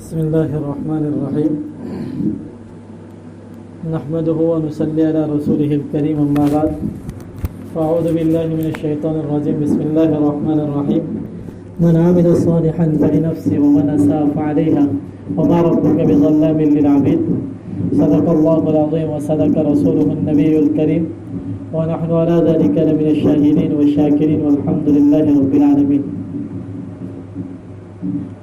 بسم الله الرحمن الرحيم نحمده ونصلي على رسوله الكريم أما بعد فأعوذ بالله من الشيطان الرجيم بسم الله الرحمن الرحيم من عمل صالحا فلنفسه ومن أساء فعليها وما ربك بظلام للعبيد صدق الله العظيم وصدق رسوله النبي الكريم ونحن على ذلك لمن الشاهدين والشاكرين والحمد لله رب العالمين.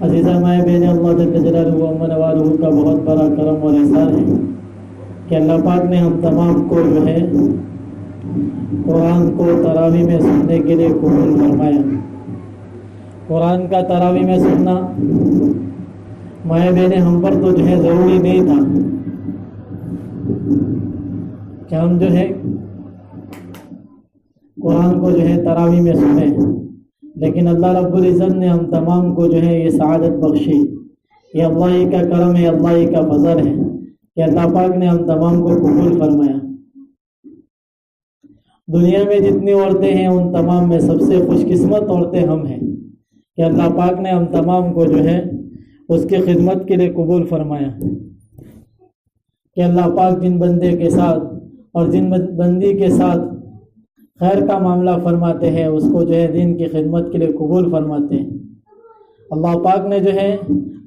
عزیزہ مائے بین اللہ جل جلالہ و منوالہ کا بہت بڑا کرم اور احسان ہے کہ اللہ پاک نے ہم تمام کو جو ہے قرآن کو تراویح میں سننے کے لیے قبول فرمایا. قرآن کا تراویح میں سننا مائے بین ہم پر تو جو ہے ضروری نہیں تھا کہ ہم جو ہے قرآن کو جو ہے تراویح میں سنیں، لیکن اللہ رب العزت نے ہم تمام کو جو ہے یہ سعادت بخشی. یہ اللہ ہی کا کرم ہے، اللہ ہی کا فضل ہے کہ اللہ پاک نے ہم تمام کو قبول فرمایا. دنیا میں جتنی عورتیں ہیں ان تمام میں سب سے خوش قسمت عورتیں ہم ہیں کہ اللہ پاک نے ہم تمام کو جو ہے اس کی خدمت کے لیے قبول فرمایا. کہ اللہ پاک جن بندے کے ساتھ اور جن بندی کے ساتھ خیر کا معاملہ فرماتے ہیں اس کو جو ہے دین کی خدمت کے لیے قبول فرماتے ہیں. اللہ پاک نے جو ہے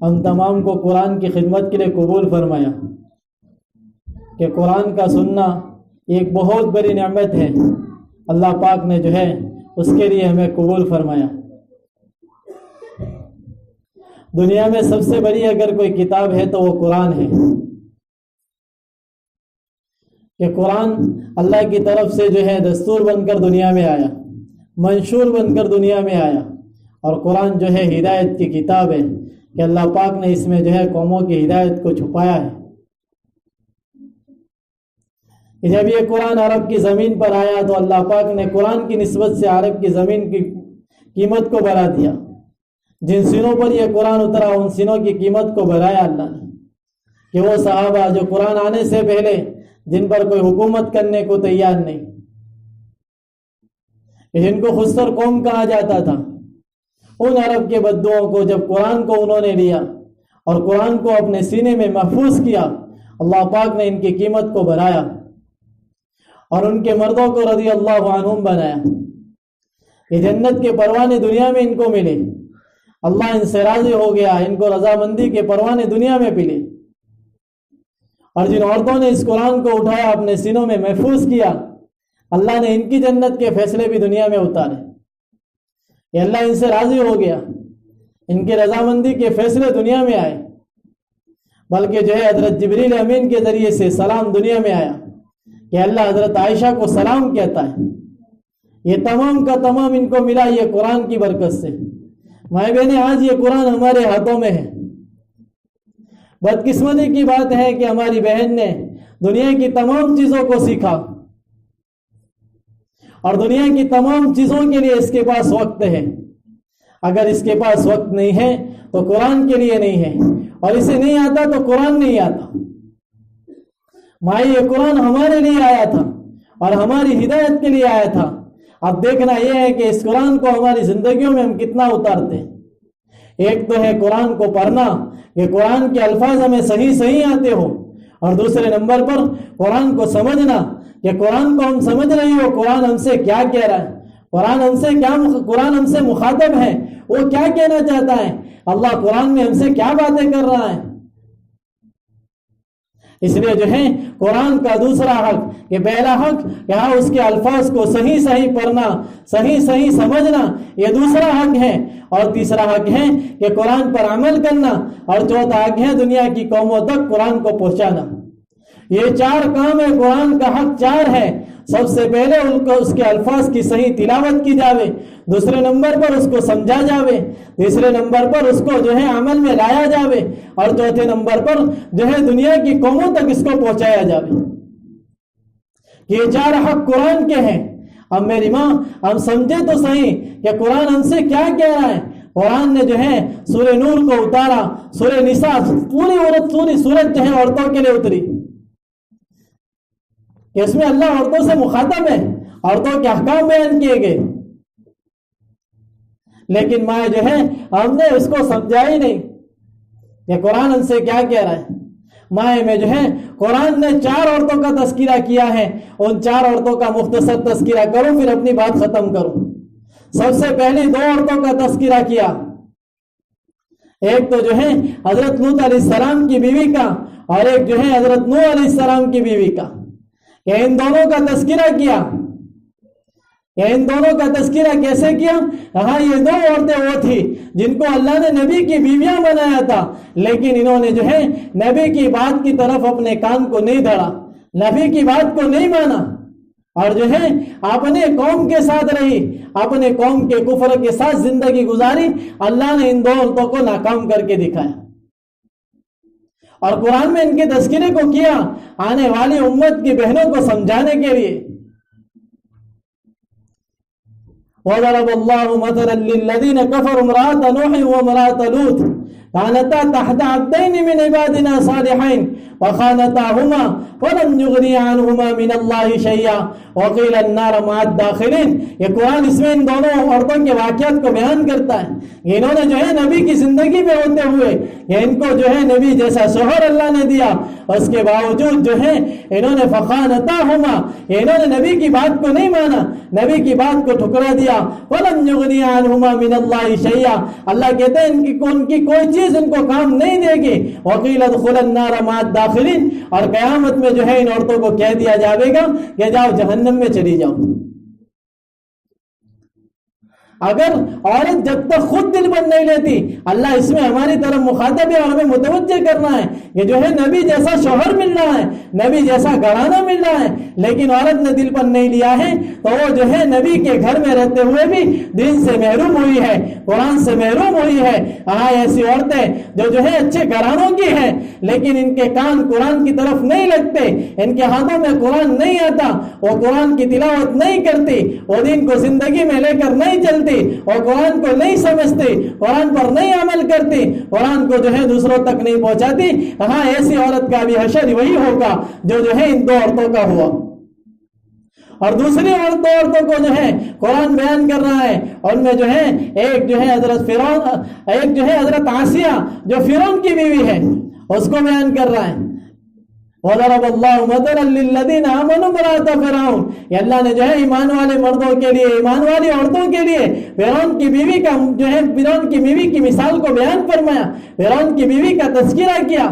ہم تمام کو قرآن کی خدمت کے لیے قبول فرمایا کہ قرآن کا سننا ایک بہت بڑی نعمت ہے. اللہ پاک نے جو ہے اس کے لیے ہمیں قبول فرمایا. دنیا میں سب سے بڑی اگر کوئی کتاب ہے تو وہ قرآن ہے کہ قرآن اللہ کی طرف سے جو ہے دستور بن کر دنیا میں آیا، منشور بن کر دنیا میں آیا. اور قرآن جو ہے ہدایت کی کتاب ہے کہ اللہ پاک نے اس میں جو ہے قوموں کی ہدایت کو چھپایا ہے. جب یہ قرآن عرب کی زمین پر آیا تو اللہ پاک نے قرآن کی نسبت سے عرب کی زمین کی قیمت کو بڑھا دیا. جن سینوں پر یہ قرآن اترا ان سینوں کی قیمت کو بڑھایا اللہ نے کہ وہ صحابہ جو قرآن آنے سے پہلے جن پر کوئی حکومت کرنے کو تیار نہیں، جن کو خسر قوم کہا جاتا تھا، ان عرب کے بدوؤں کو جب قرآن کو انہوں نے لیا اور قرآن کو اپنے سینے میں محفوظ کیا، اللہ پاک نے ان کی قیمت کو بڑھایا اور ان کے مردوں کو رضی اللہ عنہم بنایا. یہ جنت کے پروانے دنیا میں ان کو ملے، اللہ ان سے راضی ہو گیا، ان کو رضامندی کے پروانے دنیا میں ملے. اور جن عورتوں نے اس قرآن کو اٹھایا اپنے سینوں میں محفوظ کیا، اللہ نے ان کی جنت کے فیصلے بھی دنیا میں اتارے. یہ اللہ ان سے راضی ہو گیا، ان کی رضامندی کے فیصلے دنیا میں آئے. بلکہ جو ہے حضرت جبریل امین کے ذریعے سے سلام دنیا میں آیا کہ اللہ حضرت عائشہ کو سلام کہتا ہے. یہ تمام کا تمام ان کو ملا یہ قرآن کی برکت سے. مائیں بہنیں، آج یہ قرآن ہمارے ہاتھوں میں ہے. بدقسمتی کی بات ہے کہ ہماری بہن نے دنیا کی تمام چیزوں کو سیکھا اور دنیا کی تمام چیزوں کے لیے اس کے پاس وقت ہے. اگر اس کے پاس وقت نہیں ہے تو قرآن کے لیے نہیں ہے، اور اسے نہیں آتا تو قرآن نہیں آتا. یہ قرآن ہمارے لیے آیا تھا اور ہماری ہدایت کے لیے آیا تھا. اب دیکھنا یہ ہے کہ اس قرآن کو ہماری زندگیوں میں ہم کتنا اتارتے ہیں. ایک تو ہے قرآن کو پڑھنا کہ قرآن کے الفاظ ہمیں صحیح آتے ہو، اور دوسرے نمبر پر قرآن کو سمجھنا کہ قرآن کو ہم سمجھ رہے ہو، قرآن ہم سے کیا کہہ رہا ہے، قرآن ہم سے مخاطب ہے، وہ کیا کہنا چاہتا ہے، اللہ قرآن میں ہم سے کیا باتیں کر رہا ہے. اس لیے جو ہے قرآن کا دوسرا حق کہ پہلا حق کہ اس کے الفاظ کو صحیح پڑھنا، صحیح سمجھنا، یہ دوسرا حق ہے. اور تیسرا حق ہے کہ قرآن پر عمل کرنا، اور چوتھا حق ہے دنیا کی قوموں تک قرآن کو پہنچانا. یہ چار کام ہے، قرآن کا حق چار ہے. سب سے پہلے اس کے الفاظ کی صحیح تلاوت کی جاوے، دوسرے نمبر پر اس کو سمجھا جاوے، تیسرے نمبر پر اس کو جو ہے عمل میں لایا جاوے، اور چوتھے نمبر پر جو ہے دنیا کی قوموں تک اس کو پہنچایا جاوے. یہ چار حق قرآن کے ہیں. اب میری ماں، ہم سمجھے تو صحیح کہ قرآن ہم سے کیا کہہ رہا ہے. قرآن نے جو ہے سورہ نور کو اتارا، سورہ نساء پوری سورت جو ہے عورتوں کے لیے اتری کہ اس میں اللہ عورتوں سے مخاطب ہے، عورتوں کے احکام بیان کیے گئے. لیکن ماں جو ہے ہم نے اس کو سمجھا ہی نہیں کہ قرآن ان سے کیا کہہ رہا ہے؟ مائع میں جو ہے قرآن نے 4 عورتوں کا تذکرہ کیا ہے، ان 4 عورتوں کا مختصر تذکرہ کروں پھر اپنی بات ختم کروں۔ سب سے پہلے 2 عورتوں کا تذکرہ کیا، ایک تو جو ہے حضرت لوط علیہ السلام کی بیوی کا، اور ایک جو ہے حضرت نوح علیہ السلام کی بیوی کا، کہ ان دونوں کا تذکرہ کیا۔ ان دونوں کا تذکرہ کیسے کیا؟ ہاں، یہ 2 عورتیں وہ تھی جن کو اللہ نے نبی کی بیویاں بنایا تھا، لیکن انہوں نے جو ہے نبی کی بات کی طرف اپنے کان کو نہیں دھڑا، نبی کی بات کو نہیں مانا، اور جو ہے اپنے قوم کے ساتھ رہی، اپنے قوم کے کفر کے ساتھ زندگی گزاری۔ اللہ نے ان 2 عورتوں کو ناکام کر کے دکھایا، اور قرآن میں ان کے تذکرے کو کیا آنے والی امت کی بہنوں کو سمجھانے کے لیے۔ وضرب الله مثلا للذين كفروا امرأة نوح وامرأة لوط كانتا تحت عبدين من عبادنا صالحين وخانتاهما فلم يغني عنهما من الله شيئا وقيل النار مع الداخلين۔ یہ قرآن اس میں ان دونوں عورتوں کے واقعات کو بیان کرتا ہے۔ انہوں نے جو ہے نبی کی زندگی میں ہوتے ہوئے ان کو جو ہے نبی جیسا شوہر اللہ نے دیا، اس کے باوجود جو ہے انہوں نے فخانتاہما، انہوں نے نبی کی بات کو نہیں مانا، نبی کی بات کو ٹھکرا دیا۔ ولم یغنی عنہما من اللہ شیئا، اللہ کہتے ہیں ان کی کوئی چیز ان کو کام نہیں دے گی۔ وقیل ادخلوا النار مع الداخلین، اور قیامت میں جو ہے ان عورتوں کو کہہ دیا جائے گا کہ جاؤ جہنم میں چلی جاؤ۔ اگر عورت جب تک خود دل بند نہیں لیتی، اللہ اس میں ہماری طرف مخاطب ہے اور ہمیں متوجہ کرنا ہے کہ جو ہے نبی جیسا شوہر مل رہا ہے، نبی جیسا گھرانہ مل رہا ہے، لیکن عورت نے دل بند نہیں لیا ہے تو وہ جو ہے نبی کے گھر میں رہتے ہوئے بھی دین سے محروم ہوئی ہے، قرآن سے محروم ہوئی ہے۔ ہاں، ایسی عورتیں جو ہے اچھے گھرانوں کی ہیں لیکن ان کے کان قرآن کی طرف نہیں لگتے، ان کے ہاتھوں میں قرآن نہیں آتا، وہ قرآن کی تلاوت نہیں کرتی، وہ دین کو زندگی میں لے کر نہیں چلتی، اور قرآن کو نہیں سمجھتی، قرآن پر نہیں عمل کرتی، قرآن کو جو ہے دوسروں تک نہیں پہنچاتی۔ ہاں، ایسی عورت کا بھی حشر وہی ہوگا جو ہے ان 2 عورتوں کا ہوا۔ اور دوسری 2 عورتوں کو جو ہے قرآن بیان کر رہا ہے، ان میں جو ہے ایک جو ہے حضرت فرعون، ایک جو ہے حضرت آسیہ جو فرعون کی بیوی ہے، اس کو بیان کر رہا ہے۔ وضرب الله مثلا للذين آمنوا امرأة فرعون، یہ اللہ نے جو ہے ایمان والے مردوں کے لیے، ایمان والی عورتوں کے لیے فرعون کی بیوی کا جو ہے فرعون کی بیوی کی مثال کو بیان فرمایا، فرعون کی بیوی کا تذکرہ کیا۔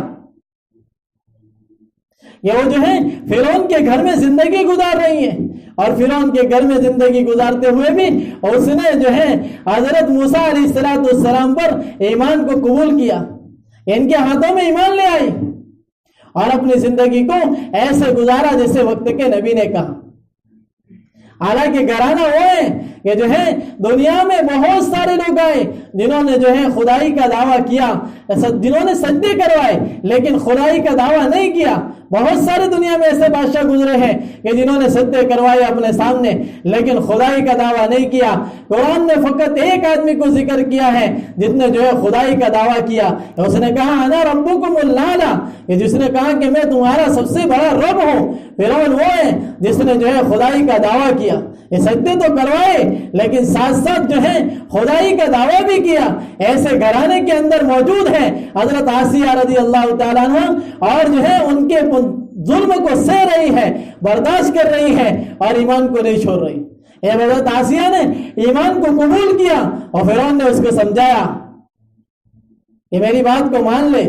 یہ وہ جو ہے فرعون کے گھر میں زندگی گزار رہی ہیں، اور فرعون کے گھر میں زندگی گزارتے ہوئے بھی اس نے جو ہے حضرت موسیٰ علیہ السلام پر ایمان کو قبول کیا، ان کے ہاتھوں میں ایمان لے آئی اور اپنی زندگی کو ایسے گزارا جیسے وقت کے نبی نے کہا۔ حالانکہ گھرانہ وہ ہے کہ جو ہے دنیا میں بہت سارے لوگ آئے جنہوں نے جو ہے خدائی کا دعویٰ کیا، جنہوں نے سجدے کروائے لیکن خدائی کا دعویٰ نہیں کیا۔ بہت سارے دنیا میں ایسے بادشاہ گزرے ہیں کہ جنہوں نے سجدے کروائے اپنے سامنے لیکن خدائی کا دعویٰ نہیں کیا۔ قرآن نے فقط ایک آدمی کو ذکر کیا ہے جس نے جو ہے خدائی کا دعویٰ کیا، اس نے کہا انا ربکم الاعلی، جس نے کہا کہ میں تمہارا سب سے بڑا رب ہوں۔ فرعون وہ ہے جس نے جو ہے خدائی کا دعویٰ کیا، یہ سجدے تو کروائے لیکن ساتھ ساتھ جو ہے خدائی کا دعویٰ بھی کیا۔ ایسے گھرانے کے اندر موجود ہے حضرت آسیہ رضی اللہ تعالیٰ عنہ، اور جو ہے ان کے ظلم کو سہ رہی ہے، برداشت کر رہی ہے اور ایمان کو نہیں چھوڑ رہی۔ یہ حضرت آسیہ نے ایمان کو قبول کیا اور فرعون نے اس کو سمجھایا کہ میری بات کو مان لے۔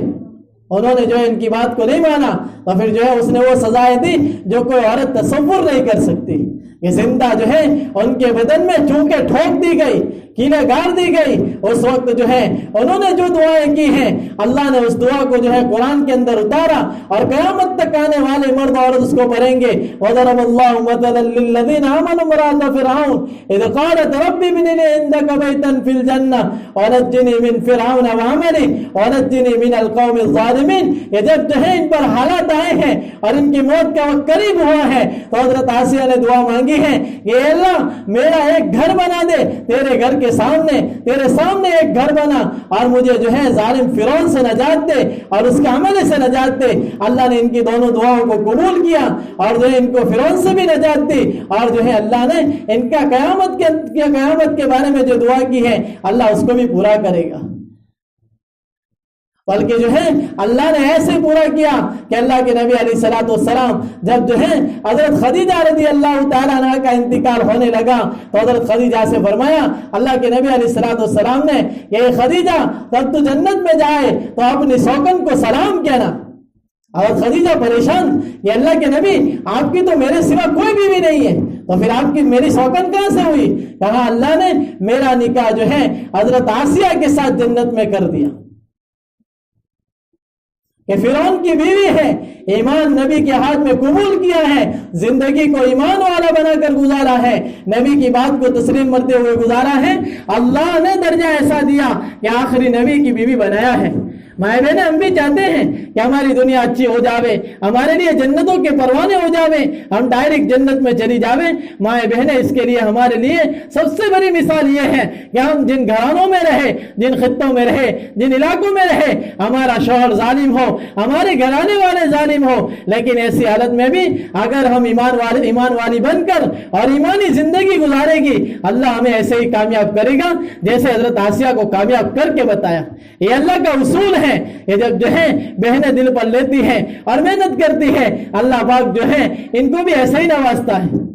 انہوں نے جو ہے ان کی بات کو نہیں مانا تو پھر جو ہے اس نے وہ سزائیں دی جو کوئی عورت تصور نہیں کر سکتی۔ یہ زندہ جو ہے ان کے بدن میں چونکہ ٹھوک دی گئی، کیلیں گاڑ دی گئی۔ اس وقت جو ہے انہوں نے جو دعائیں کی ہیں اللہ نے اس دعا کو جو ہے قرآن کے اندر اتارا اور قیامت تک آنے والے مرد عورت اس کو پڑھیں گے۔ وضرب اللہ مثلا للذین آمنوا امرأة فرعون اذ قالت رب ابن لي عندك بيتا في الجنة ونجني من فرعون وعمله ونجني من القوم الظالمين۔ یہ جب جو ہے ان پر حالات آئے ہیں اور ان کی موت کا وقت قریب ہوا ہے تو حضرت آسیہ نے دعا مانگی ہے کہ اے اللہ میرا ایک گھر بنا دے، تیرے گھر کے سامنے، تیرے سامنے ایک گھر بنا اور مجھے جو ہے ظالم فرعون سے نجات دے اور اس کے عمل سے نجات دے۔ اللہ نے ان کی دونوں دعاؤں کو قبول کیا اور جو ہے ان کو فرعون سے بھی نجات دی، اور جو ہے اللہ نے ان کا قیامت کے بارے میں جو دعا کی ہے اللہ اس کو بھی پورا کرے گا۔ بلکہ جو ہے اللہ نے ایسے پورا کیا کہ اللہ کے نبی علیہ الصلوۃ والسلام جب جو ہے حضرت خدیجہ رضی اللہ تعالیٰ عنہ کا انتقال ہونے لگا تو حضرت خدیجہ سے فرمایا اللہ کے نبی علیہ الصلوۃ والسلام نے کہ اے خدیجہ جب تو جنت میں جائے تو اپنی سوکن کو سلام کہنا۔ حضرت خدیجہ پریشان کہ اللہ کے نبی آپ کی تو میرے سوا کوئی بیوی نہیں ہے، تو پھر آپ کی میری سوکن کہاں سے ہوئی؟ کہا اللہ نے میرا نکاح جو ہے حضرت آسیہ کے ساتھ جنت میں کر دیا کہ فرعون کی بیوی ہے، ایمان نبی کے ہاتھ میں قبول کیا ہے، زندگی کو ایمان والا بنا کر گزارا ہے، نبی کی بات کو تسلیم کرتے ہوئے گزارا ہے، اللہ نے درجہ ایسا دیا کہ آخری نبی کی بیوی بنایا ہے۔ مائیں بہنیں ہم بھی چاہتے ہیں کہ ہماری دنیا اچھی ہو جاوے، ہمارے لیے جنتوں کے پروانے ہو جاوے، ہم ڈائریکٹ جنت میں چلی جاوے۔ مائیں بہنیں اس کے لیے ہمارے لیے سب سے بڑی مثال یہ ہے کہ ہم جن گھرانوں میں رہے، جن خطوں میں رہے، جن علاقوں میں رہے، ہمارا شوہر ظالم ہو، ہمارے گھرانے والے ظالم ہو، لیکن ایسی حالت میں بھی اگر ہم ایمان والی بن کر اور ایمانی زندگی گزارے گی، اللہ ہمیں ایسے ہی کامیاب کرے گا جیسے حضرت آسیہ کو کامیاب کر کے بتایا۔ یہ اللہ کا اصول ہے کہ جب جو ہے بہنیں دل پر لیتی ہیں اور محنت کرتی ہے، اللہ پاک جو ہے ان کو بھی ایسا ہی نوازتا ہے۔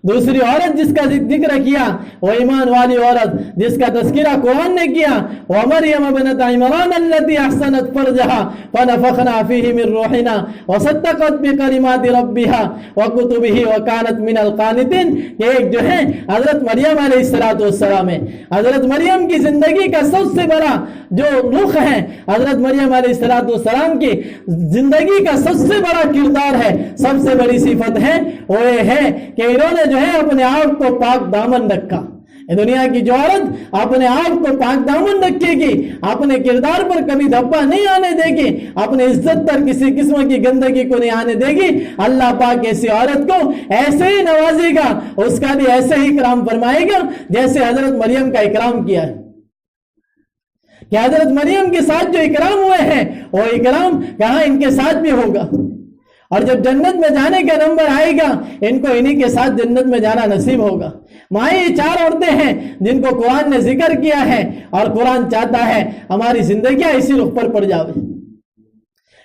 دوسری عورت جس کا ذکر کیا وہ ایمان والی عورت جس کا تذکرہ قرآن نے کیا، وَمَرْيَمَ ابْنَتَ عِمْرَانَ الَّتِي أَحْصَنَتْ فَرْجَهَا فَنَفَخْنَا فِيهِ مِنْ رُوحِنَا وَصَدَّقَتْ بِكَلِمَاتِ رَبِّهَا وَكُتُبِهِ وَكَانَتْ مِنَ الْقَانِتِينَ۔ یہ ایک جو ہے حضرت مریم علیہ السلام ہے۔ حضرت مریم کی زندگی کا سب سے بڑا جو رخ ہے، حضرت مریم علیہ السلام کی زندگی کا سب سے بڑا کردار ہے، سب سے بڑی صفت ہے، وہ یہ ہے کہ انہوں نے جو ہے اپنے آپ کو پاک دامن رکھا۔ دنیا کی جو عورت اپنے آپ کو پاک دامن رکھے گی، اپنے کردار پر کبھی دھبا نہیں آنے دے گی، اپنے عزت پر کسی قسم کی گندگی کو نہیں آنے دے گی، اللہ پاک ایسی عورت کو ایسے ہی نوازے گا، اس کا بھی ایسے ہی اکرام فرمائے گا جیسے حضرت مریم کا اکرام کیا ہے۔ کہ حضرت مریم کے ساتھ جو اکرام ہوئے ہیں وہ اکرام کہاں ان کے ساتھ بھی ہوگا، اور جب جنت میں جانے کا نمبر آئے گا ان کو انہی کے ساتھ جنت میں جانا نصیب ہوگا۔ مائیں یہ 4 عورتیں ہیں جن کو قرآن نے ذکر کیا ہے، اور قرآن چاہتا ہے ہماری زندگیاں اسی رخ پر پڑ جاوے۔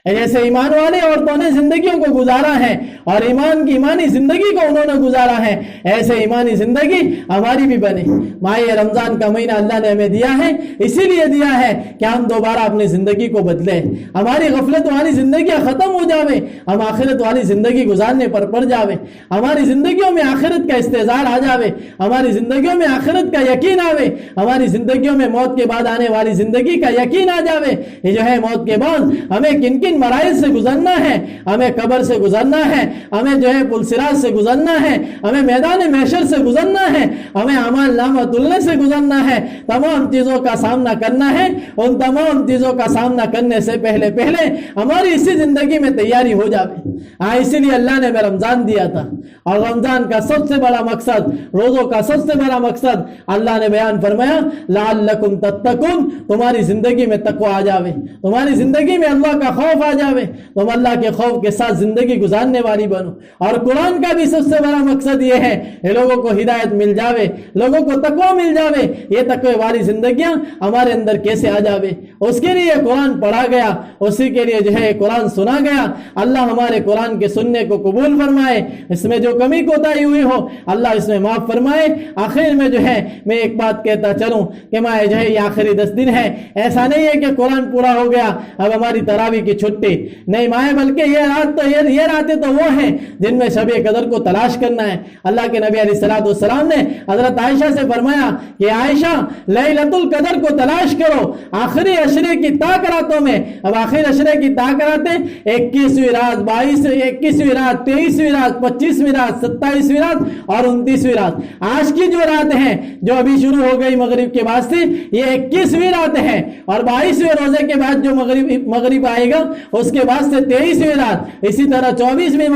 جیسے ایمان والے عورتوں نے زندگیوں کو گزارا ہے اور ایمانی زندگی کو انہوں نے گزارا ہے، ایسے ایمانی زندگی ہماری بھی بنے۔ ماہ رمضان کا مہینہ اللہ نے ہمیں دیا ہے، اسی لیے دیا ہے کہ ہم دوبارہ اپنی زندگی کو بدلیں، ہماری غفلت والی زندگیاں ختم ہو جاویں، ہم آخرت والی زندگی گزارنے پر پڑ جاویں، ہماری زندگیوں میں آخرت کا استحضار آ جاوے، ہماری زندگیوں میں آخرت کا یقین آوے، ہماری زندگیوں میں موت کے بعد آنے والی زندگی کا یقین آ جاوے۔ یہ جو ہے موت کے بعد ہمیں کن کن مراحل سے گزرنا ہے، ہمیں قبر سے گزرنا ہے، ہمیں جو ہے پل صراط سے گزرنا ہے، ہمیں میدان محشر سے گزرنا ہے، ہمیں اعمال نامہ تلنے سے گزرنا ہے، تمام چیزوں کا سامنا کرنا ہے۔ ان تمام چیزوں کا سامنا کرنے سے پہلے ہماری اسی زندگی میں تیاری ہو جائے۔ اسی لیے اللہ نے ہمیں رمضان دیا تھا، اور رمضان کا سب سے بڑا مقصد، روزوں کا سب سے بڑا مقصد اللہ نے بیان فرمایا لعلکم تتقون، تمہاری زندگی میں تقوی آ جاوے، تمہاری زندگی میں اللہ کا خوف آ جاوے، تم اللہ کے خوف کے ساتھ زندگی گزارنے والی بنو۔ اور قرآن کا بھی سب سے بڑا مقصد یہ ہے کہ لوگوں کو ہدایت مل جاوے، لوگوں کو تقوی مل جاوے۔ یہ تقوی والی زندگیاں ہمارے اندر کیسے آ جاوے، اس کے لیے قرآن پڑھا گیا، اسی کے لیے جو ہے قرآن سنا گیا۔ اللہ ہمارے قرآن کے سننے کو قبول فرمائے، اس میں جو کمی کوتاہی ہوئی ہو اللہ اس میں معاف فرمائے۔ آخر میں جو ہے میں ایک بات کہتا چلوں کہ میں جو ہے یہ آخری 10 دن ہے، ایسا نہیں ہے کہ قرآن پورا ہو گیا اب ہماری تراویح کی چھٹی نہیں مائیں، بلکہ یہ راتیں تو وہ ہیں جن میں شب قدر کو تلاش کرنا ہے۔ اللہ کے نبی علیہ السلام نے حضرت عائشہ سے فرمایا کہ عائشہ لیلۃ القدر کو تلاش کرو آخری عشرے کی تاک راتوں میں۔ اب آخری عشرے کی تاک راتیں 21ویں رات، 21ویں رات، 23ویں رات، 25ویں رات، 27ویں رات اور 29ویں رات۔ آج کی جو رات ہیں جو ابھی شروع ہو گئی مغرب کے بعد سے، یہ 21ویں رات ہے، اور 22ویں روزے کے بعد جو مغرب آئے گا اس کے بعد سے 23ویں رات، اسی طرح 24ویں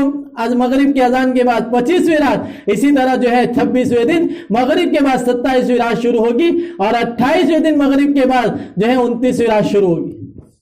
مغرب کی اذان کے بعد 25ویں رات، اسی طرح جو ہے 26ویں دن مغرب کے بعد 27ویں رات شروع ہوگی، اور 28ویں دن مغرب کے بعد جو ہے 29ویں رات شروع ہوگی۔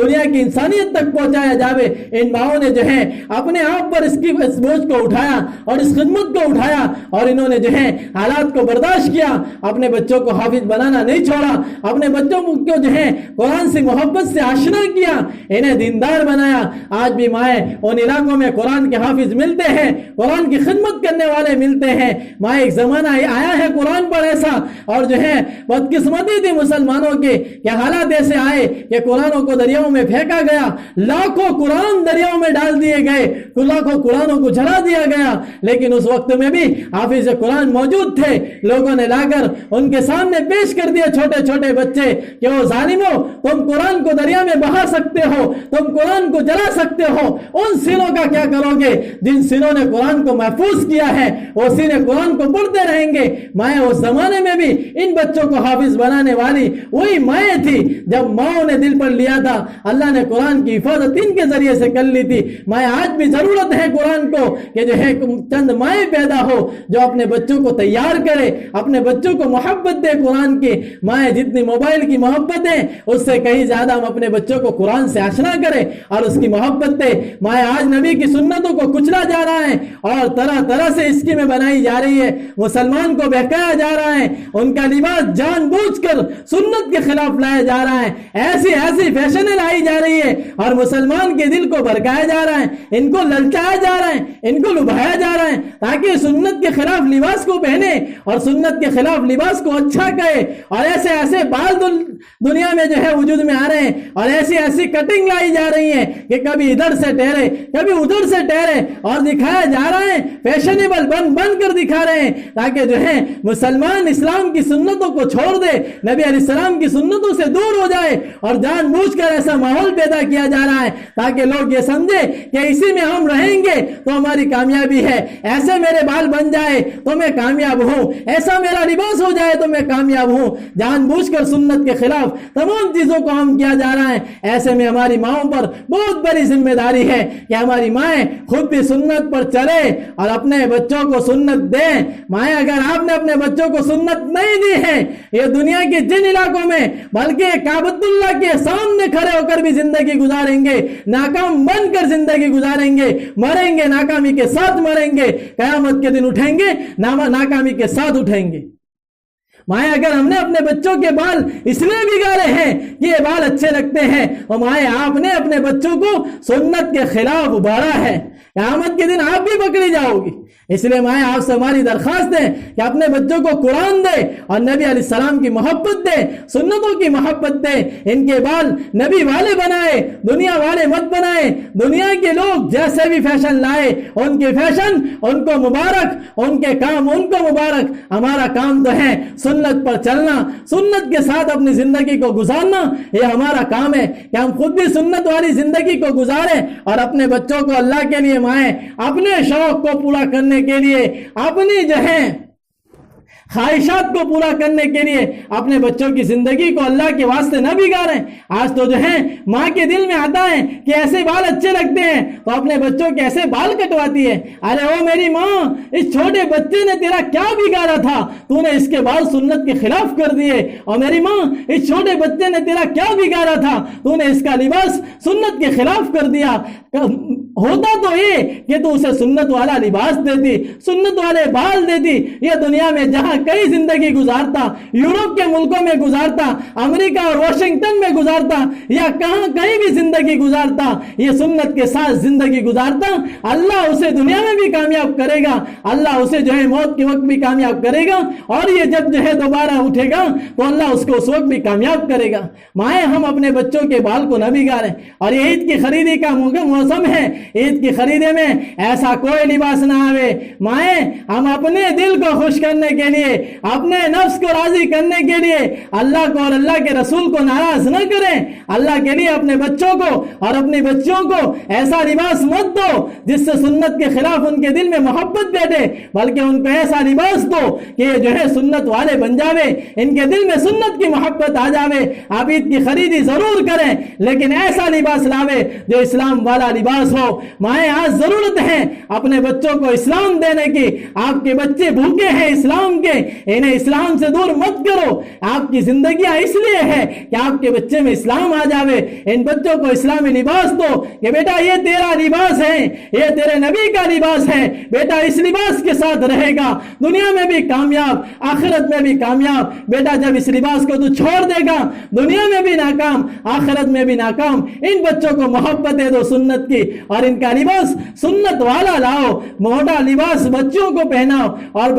دنیا کی انسانیت تک پہنچایا جاوے. ان ماؤں نے جو ہے اپنے آپ پر اس بوجھ کو اٹھایا اور اس خدمت کو اٹھایا, اور انہوں نے جو ہے حالات کو برداشت کیا, اپنے بچوں کو حافظ بنانا نہیں چھوڑا, اپنے بچوں کو جو ہے قرآن سے محبت سے آشنا کیا, انہیں دیندار بنایا. آج بھی مائیں ان علاقوں میں قرآن کے حافظ ملتے ہیں, قرآن کی خدمت کرنے والے ملتے ہیں. مائیں ایک زمانہ آیا ہے قرآن پر ایسا, اور جو ہے بدقسمتی تھی مسلمانوں کے کہ حالات ایسے آئے کہ قرآنوں کو دریاؤں میں پھینکا گیا, لاکھوں قرآن دریاؤں میں ڈال دیے گئے, لاکھوں قرآنوں کو جلا دیا گیا. لیکن اس وقت میں بھی حافظ قرآن موجود تھے. لوگوں نے لا کر ان کے سامنے پیش کر دیا چھوٹے چھوٹے بچے کہ وہ ظالموں, تم قرآن کو دریا میں بہا سکتے ہو, تم قرآن کو جلا سکتے ہو, ان سینوں کا کیا کرو گے جن سینوں نے قرآن کو محفوظ کیا ہے, وہ سینے قرآن کو پڑھتے رہیں گے. مائیں اس زمانے میں بھی ان بچوں کو حافظ بنانے والی وہی مائیں تھی. جب ماؤں نے دل پر لیا تھا, اللہ نے قرآن کی حفاظت ان کے ذریعے سے کر لی تھی. مائیں آج بھی ضرورت ہے قرآن کو کہ جو ہے چند مائیں پیدا ہو جو اپنے بچوں کو تیار کرے, اپنے بچوں کو محبت دے قرآن کی. مائیں جتنی موبائل کی محبت ہے اس سے کہیں زیادہ ہم اپنے بچوں کو قرآن سے آشنا کریں اور اس کی محبت دے. مائیں آج نبی کی سنتوں کو کچلا جا رہا ہے اور طرح طرح سے اسکیمیں بنائی جا رہی ہے, مسلمان کو بہکایا جا رہا ہے, ان کا لباس جان بوجھ کر سنت کے خلاف لایا جا رہا ہے, ایسی ایسی فیشنیں لائی جا رہی ہے اور مسلمان کے دل کو بھڑکایا جا رہا ہے, ان کو للچایا جا رہا ہے, ان کو لبھایا جا رہا ہے تاکہ سنت کے خلاف لباس کو پہنے اور سنت کے خلاف لباس کو اچھا کہے. اور ایسے ایسے بال دنیا میں جو ہے وجود میں آ رہے ہیں اور ایسی ایسی کٹنگ لائی جا رہی ہے کہ کبھی ادھر سے ٹہرے کبھی ادھر سے ٹہرے اور دکھایا جا رہا ہے, فیشنیبل بن کر دکھا رہے ہیں تاکہ جو ہے مسلمان اسلام کی سنتوں کو چھوڑ دے, نبی علیہ السلام کی سنتوں سے دور ہو جائے, اور جان بوجھ کر ایسا ماحول پیدا کیا جا رہا ہے تاکہ لوگ یہ سمجھے کہ اسی میں ہم رہیں گے تو ہماری کامیابی ہے, ایسے میرے بال بن جائے تو میں کامیاب ہوں, ایسا میرا لباس ہو جائے تو میں کامیاب ہوں. جان بوجھ کر سنت کے خلاف تمام چیزوں کو ہم کیا جا رہا ہے. ایسے میں ہماری ماؤں پر بہت بڑی ذمہ داری ہے کہ ہماری مائیں خود بھی سنت پر چلے اور اپنے بچوں کو سنت دیں. مائیں اگر آپ نے اپنے بچوں کو سنت نہیں دی ہے, یہ دنیا کے جن علاقوں میں بلکہ کعبۃ اللہ کے سامنے کھڑے ہو کر بھی زندگی گزاریں گے, ناکام بن کر زندگی گزاریں گے, مریں گے ناکامی کے ساتھ مریں گے, قیامت کے دن اٹھیں گے ناکامی کے ساتھ اٹھیں گے. مائیں اگر ہم نے اپنے بچوں کے بال اس لیے بگاڑے ہیں کہ یہ بال اچھے لگتے ہیں, اور مائیں آپ نے اپنے بچوں کو سنت کے خلاف ابھارا ہے, قیامت کے دن آپ بھی پکڑی جاؤ گی. اس لیے مائیں آپ سے ہماری درخواست ہے کہ اپنے بچوں کو قرآن دے اور نبی علیہ السلام کی محبت دے, سنتوں کی محبت دے. ان کے بال نبی والے بنائے, دنیا والے مت بنائے. دنیا کے لوگ جیسے بھی فیشن لائے ان کے فیشن ان کو مبارک, ان کے کام ان کو مبارک. ہمارا کام تو ہے سنت پر چلنا, سنت کے ساتھ اپنی زندگی کو گزارنا. یہ ہمارا کام ہے کہ ہم خود بھی سنت والی زندگی کو گزاریں اور اپنے بچوں کو اللہ کے لیے مائیں اپنے شوق کو پورا کرنے کے لیے, اپنی جو ہے خواہشات کو پورا کرنے کے لیے اپنے بچوں کی زندگی کو اللہ کے واسطے نہ بگاڑیں. آج تو جو ہے ماں کے دل میں آتا ہے کہ ایسے بال اچھے لگتے ہیں تو اپنے بچوں کے ایسے بال کٹواتی ہے. ارے او میری ماں, اس چھوٹے بچے نے تیرا کیا بگاڑا تھا, تو نے اس کے بال سنت کے خلاف کر دیے. اور میری ماں, اس چھوٹے بچے نے تیرا کیا بگاڑا تھا, تو نے اس کا لباس سنت کے خلاف کر دیا. ہوتا تو یہ کہ تو اسے سنت والا لباس دیتی, سنت والے بال دیتی. یہ دنیا میں جہاں کئی زندگی گزارتا, یورپ کے ملکوں میں گزارتا, امریکہ اور واشنگٹن میں گزارتا, یا کہیں بھی زندگی گزارتا, یہ سنت کے ساتھ زندگی گزارتا, اللہ اسے دنیا میں بھی کامیاب کرے گا, اللہ اسے جو ہے موت کے وقت بھی کامیاب کرے گا, اور یہ جب جو ہے دوبارہ اٹھے گا تو اللہ اس کو اس وقت بھی کامیاب کرے گا. مائیں ہم اپنے بچوں کے بال کو نہ بگاڑیں. اور یہ عید کی خریدی کا موسم ہے, عید کی خریدے میں ایسا کوئی لباس نہ آوے. مائیں ہم اپنے دل کو خوش کرنے کے لیے, اپنے نفس کو راضی کرنے کے لیے اللہ کو اور اللہ کے رسول کو ناراض نہ کریں. اللہ کے لیے اپنے بچوں کو اور اپنی بچیوں کو ایسا لباس مت دو جس سے سنت کے خلاف ان کے دل میں محبت بیٹھے, بلکہ ان کو ایسا لباس دو کہ یہ جو ہے سنت والے بن جاوے, ان کے دل میں سنت کی محبت آ جاوے. آپ عید کی خریدی ضرور کریں لیکن ایسا لباس لاوے جو اسلام والا لباس ہو. مائیں آج ضرورت ہے اپنے بچوں کو اسلام دینے کی. آپ کے بچے بھوکے ہیں اسلام کے, انہیں اسلام سے دور مت کرو. آپ کی زندگیاں اس لیے ہے کہ آپ کے بچے میں اسلام آ جاوے. ان بچوں کو اسلامی لباس دو کہ بیٹا یہ تیرا لباس ہے, یہ تیرے نبی کا لباس ہے, بیٹا اس لباس کے ساتھ رہے گا, دنیا میں بھی کامیاب, آخرت میں بھی کامیاب. بیٹا جب اس لباس کو تو چھوڑ دے گا, دنیا میں بھی ناکام, آخرت میں بھی ناکام. ان بچوں کو محبت دے دو سنت کی, اور ان کا لباس سنت والا لاؤ. موٹا لباس بچوں کو پہناؤ, اور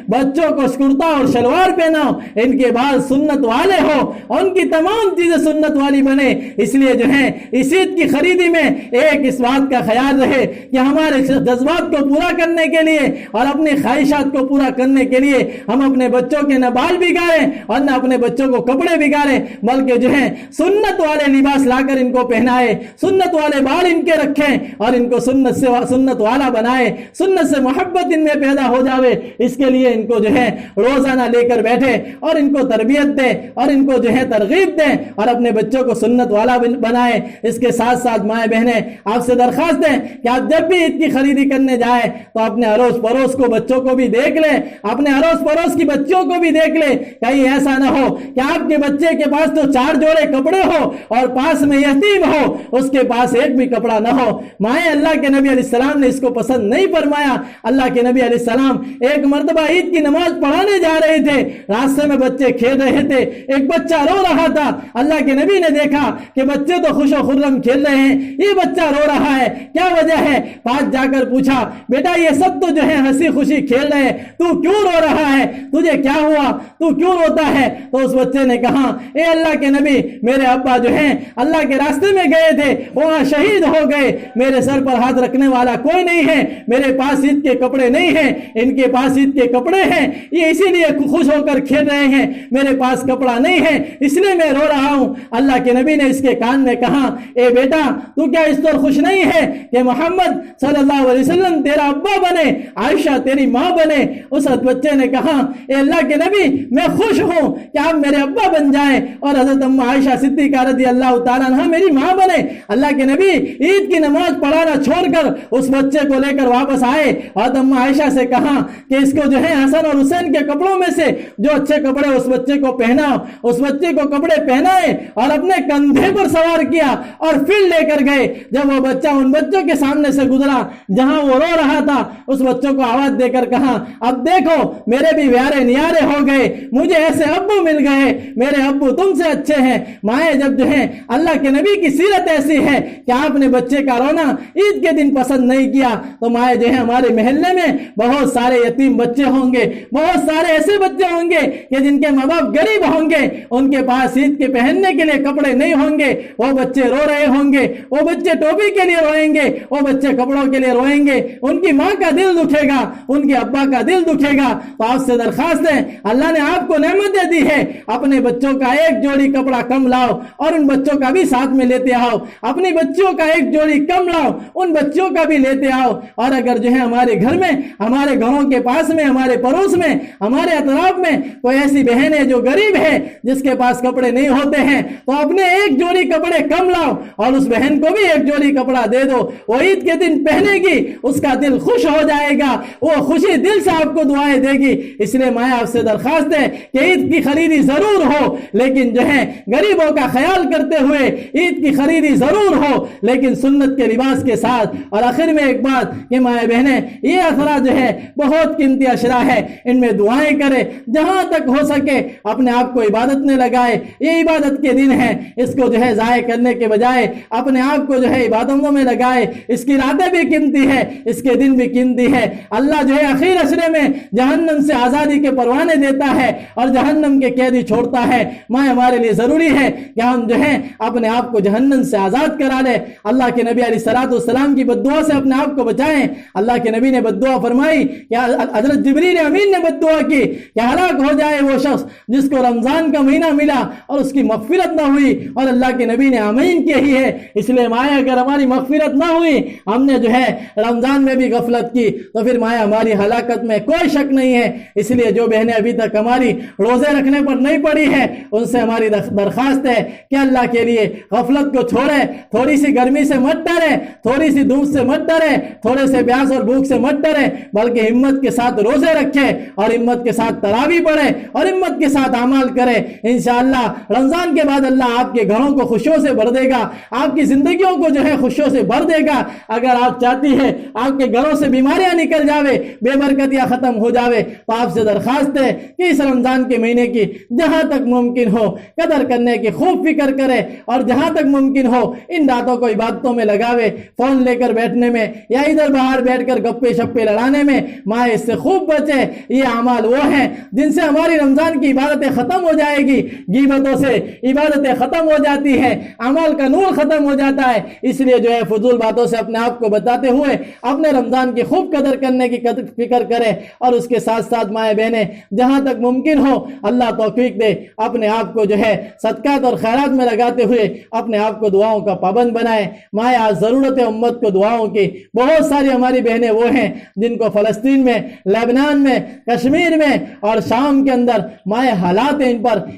بچوں کو کرتا اور شلوار پہناؤ. ان کے بعد سنت والے ہو, ان کی تمام چیزیں سنت والی بنے. اس لیے جو ہے اس عید کی خریدی میں ایک اس بات کا خیال رہے کہ ہمارے جذبات کو پورا کرنے کے لیے اور اپنی خواہشات کو پورا کرنے کے لیے ہم اپنے بچوں کے نہ بال بگاڑیں اور نہ اپنے بچوں کو کپڑے بگاڑیں, بلکہ جو ہے سنت والے لباس لا کر ان کو پہنائے, سنت والے بال ان کے رکھیں اور ان کو سنت والا بنائے, سنت سے محبت ان میں پیدا ہو جاوے. اس کے لیے ان کو جو ہے روزانہ لے کر بیٹھے اور ان کو تربیت دیں اور ان کو جو ہے ترغیب دیں اور اپنے بچوں کو سنت والا بنائیں. اس کے ساتھ ساتھ مائیں بہنیں آپ سے درخواست ہے کہ آپ جب بھی عید کی خریدی کرنے جائیں تو اپنے اڑوس پڑوس کو بچوں کو بھی دیکھ لیں, اپنے اڑوس پڑوس کی بچیوں کو بھی دیکھ لیں. کہیں ایسا نہ ہو کہ آپ کے بچے کے پاس تو 4 جوڑے کپڑے ہو اور پاس میں یتیم ہو, اس کے پاس ایک بھی کپڑا نہ ہو. مائیں اللہ کے نبی علیہ السلام نے اس کو پسند نہیں فرمایا. اللہ کے نبی علیہ السلام ایک مرتبہ عید کی نماز پڑھانے جا رہے تھے, راستے میں بچے کھیل رہے تھے, ایک بچہ رو رہا تھا. اللہ کے نبی نے دیکھا کہ بچے تو خوش و خرم کھیل رہے ہیں, یہ بچہ رو رہا ہے, کیا وجہ ہے؟ پاس جا کر پوچھا, بیٹا یہ سب تو جو ہے ہنسی خوشی کھیل رہے ہیں, تو کیوں رو رہا ہے, تجھے کیا ہوا, تو کیوں روتا ہے؟ تو اس بچے نے کہا, اے اللہ کے نبی, میرے ابا جو ہیں اللہ کے راستے میں گئے تھے, وہاں شہید ہو گئے, میرے سر پر ہاتھ رکھنے والا کوئی نہیں ہے, میرے پاس عید کے کپڑے نہیں ہیں, ان کے پاس عید کے کپڑے ہیں, یہ اسی لیے خوش ہو کر کھیل رہے ہیں, میرے پاس کپڑا نہیں ہے اس لیے میں رو رہا ہوں. اللہ کے نبی نے اس کے کان میں کہا, اے بیٹا تو کیا اس طور خوش نہیں ہے کہ محمد صلی اللہ علیہ وسلم تیرا ابا بنے, عائشہ تیری ماں بنے؟ اس بچے نے کہا, اے اللہ کے نبی میں خوش ہوں کہ آپ میرے ابا بن جائیں اور حضرت ام عائشہ صدیقہ رضی اللہ تعالیٰ عنہ میری ماں بنے. اللہ کے نبی عید کی نماز پڑھانا چھوڑ کر اس بچے کو لے کر واپس آئے اور ام عائشہ سے کہا کہ اس کو جو ہے حسن اور حسین کے کپڑوں میں سے جو اچھے کپڑے اس بچے کو پہناؤ. اس بچے کو کپڑے پہنائے اور اپنے کندھے پر سوار کیا اور پھر لے کر گئے. جب وہ بچہ ان بچوں کے سامنے سے گزرا جہاں وہ رو رہا تھا, اس بچوں کو آواز دے کر کہا, اب دیکھو میرے بھی پیارے نیارے ہو گئے, مجھے ایسے ابو مل گئے, میرے ابو تم سے اچھے ہیں. مائیں جب جو ہے اللہ کے نبی کی سیرت ایسی ہے کہ آپ نے بچے کا رونا عید کے دن پسند نہیں کیا, تو مائیں جو ہے ہمارے محلے میں بہت سارے یتیم بچے ہوں گے, بہت سارے ایسے بچے ہوں گے کہ جن کے ماں باپ غریب ہوں گے, ان کے پاس عید کے پہننے کے لیے کپڑے نہیں ہوں گے, وہ بچے رو رہے ہوں گے, وہ بچے ٹوپی کے لیے روئیں گے, وہ بچے کپڑوں کے لیے روئیں گے, ان کی ماں کا دل دکھے گا, ان کے ابا کا دل دکھے گا. تو آپ سے درخواست ہے, اللہ نے آپ کو نعمت دے دی ہے, اپنے بچوں کا ایک جوڑی کپڑا کم لاؤ اور ان بچوں کا بھی ساتھ میں لیتے آؤ, اپنی بچیوں کا ایک جوڑی کم لاؤ, ان بچوں کا بھی لیتے آؤ. اور اگر جو ہے ہمارے گھر میں, ہمارے گھروں کے پاس میں, ہمارے پڑوس میں, ہمارے اطراف میں کوئی ایسی بہن ہے جو غریب ہے, جس کے پاس کپڑے نہیں ہوتے ہیں, تو اپنے ایک جوڑی کپڑے کم لاؤ اور اس بہن کو بھی ایک جوڑی کپڑا دے دو. وہ عید کے دن پہنے گی, اس کا دل خوش ہو جائے گا, وہ خوشی دل سے آپ کو دعائیں دے گی. اس لیے میں آپ سے درخواست ہے کہ عید کی خریدی ضرور ہو, لیکن جو ہے غریبوں کا خیال کرتے ہوئے عید کی خریدی ضرور ہو, لیکن سنت کے لباس کے ساتھ. اور آخر میں ایک بات کہ مائیں بہنیں, یہ اشرا جو ہے بہت قیمتی اشرا ہے, ان میں دعائیں کرے, جہاں تک ہو سکے اپنے آپ کو عبادت میں لگائے. یہ عبادت کے دن ہے, اس کو جو ہے ضائع کرنے کے بجائے اپنے آپ کو جو ہے عبادتوں میں لگائے. اس کی راتیں بھی قیمتی ہے, اس کے دن بھی قیمتی ہے. اللہ جو ہے اخیر اشرے میں جہنم سے آزادی کے پروانے دیتا ہے اور جہنم کے قیدی چھوڑتا ہے. ماں ہمارے لیے ضروری ہے کہ ہم جو ہے اپنے آپ کو جہنم سے آزاد کرا لیں. اللہ کے نبی علیہ السلام کی بد دعا سے اپنے آپ کو بچائیں. اللہ کے نبی نے بد دعا فرمائی, حضرت جبریل امین نے بد دعا کی کہ ہلاک ہو جائے وہ شخص جس کو رمضان کا مہینہ ملا اور اس کی مغفرت نہ ہوئی. اور اللہ کے نبی نے آمین کی ہی ہے. اس لیے مایا اگر ہماری مغفرت نہ ہوئی, ہم نے جو ہے رمضان میں بھی غفلت کی, تو پھر مایا ہماری ہلاکت میں کوئی شک نہیں ہے. اس لیے جو بہنیں ابھی تک ہماری روزے رکھنے پر نہیں پڑی ہے, ان سے ہماری درخواست ہے کہ اللہ کے لیے غفلت کو چھوڑے, تھوڑی سی گرمی سے مت ڈرے, تھوڑی سی دھوپ سے مت ڈرے, تھوڑے سے پیاس اور بھوک سے مت ڈرے, بلکہ ہمت کے ساتھ روزے رکھے اور ہمت کے ساتھ تراویح پڑھیں اور ہمت کے ساتھ اعمال کریں۔ انشاءاللہ رمضان کے بعد اللہ آپ کے گھروں کو خوشیوں سے بھر دے گا، آپ کی زندگیوں کو جو ہے خوشیوں سے بھر دے گا۔ اگر آپ چاہتی ہے آپ کے گھروں سے بیماریاں نکل جاوے، بے برکتیاں ختم ہو جاوے، تو آپ سے درخواست ہے کہ اس رمضان کے مہینے کی جہاں تک ممکن ہو قدر کرنے کی خوب فکر کرے، اور جہاں تک ممکن ہو ان راتوں کو عبادتوں میں لگاوے، فون لے کر بیٹھنے میں یا ادھر باہر بیٹھ کر گپے شپے لڑانے میں ماں اس سے خوب بچے۔ یہ اعمال وہ ہیں جن سے ہماری رمضان کی عبادتیں ختم ہو جائے گی، غیبتوں سے عبادتیں ختم ہو جاتی ہیں، اعمال کا نور ختم ہو جاتا ہے۔ اس لیے جو ہے فضول باتوں سے اپنے آپ کو بتاتے ہوئے اپنے رمضان کی خوب قدر کرنے کی فکر کرے، اور اس کے ساتھ ساتھ مائیں بہنیں جہاں تک ممکن ہو اللہ توفیق دے اپنے آپ کو جو ہے صدقات اور خیرات میں لگاتے ہوئے اپنے آپ کو دعاؤں کا پابند بنائے۔ مائیں آج ضرورت ہے امت کو دعاؤں کی۔ بہت ساری ہماری بہنیں وہ ہیں جن کو فلسطین میں، لبنان میں، کشمیر میں اور شام کے اندر مائیں حالات ہیں،